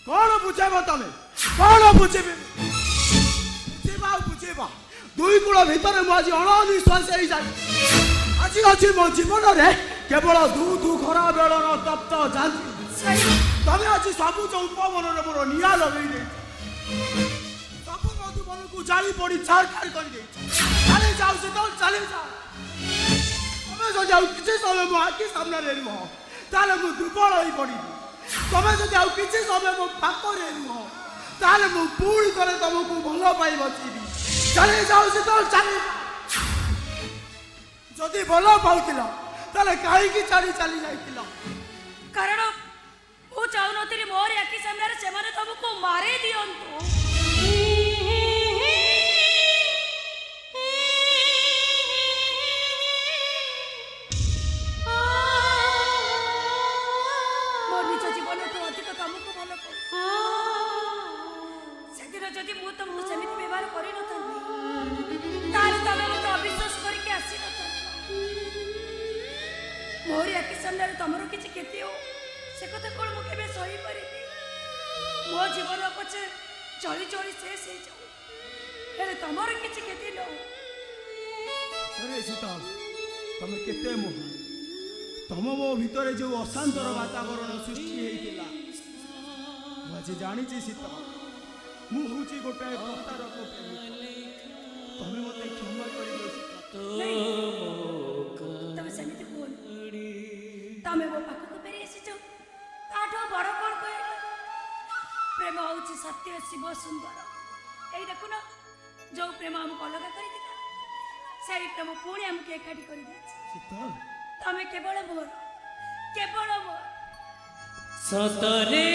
कौन बुझेब तमें कौन बुझेबे बुझेबा बुझेबा दुई कूल भितर मुझे अणनिश्वास हो जाए आज अच्छी मो जीवन में केवल दू खरा बेलन तप्त जानती तमें आज सबुज उपवन मोर निआ लगे सब मधुबन को जाली पड़ी छाड़छाड़ कर चली जाओ से तो चली जाओ तमें जो जाओ किसी समय मो आखि सामने नुह ताले मु दुर्बल हो पड़ी तमें जो जाओ किसी समय मो पाखरे नुह ताले मु पुणी करे तुमको भल पाई बचीबी चली जाओ से तो चली जदि भल पाउथिल ताले काहे चली चली जाइथिल कारण मु चाहूनथि मोर आखि सामने से माने तुमको मारे दियंतु मोर निज जीवन तो अधिक तुमको भल पाऊ से दिन जदि मु तुमको सेमिति व्यवहार करि नथांती ताले तमे मते अविश्वास करके आसी नथांती मोर आखि सामने तुमरो किछि क्षति हो से कथा कौन मुझे केबे सही परिबी मो जीवन पछे चली चली शेष हो जाऊ हेले तमर किछि क्षति न अरे सीता तमे केते मोह तम मो भितर जो अशांतर वातावरण सृष्टि हेइतिला आज जानी सीता मु होची गोटे प्रतारक तमे मते क्षमा करि तमे समिति बोल तमे वो पाखक फेरी आसीछ ताठो बड़ कोन कहले प्रेम होची सत्य शिव सुंदर एई देखुन जो प्रेम हमको अलग करि दिला सेई प्रेम पुणी हमके एकाठी करि दिछ सीता तमे केवल मोर सतरे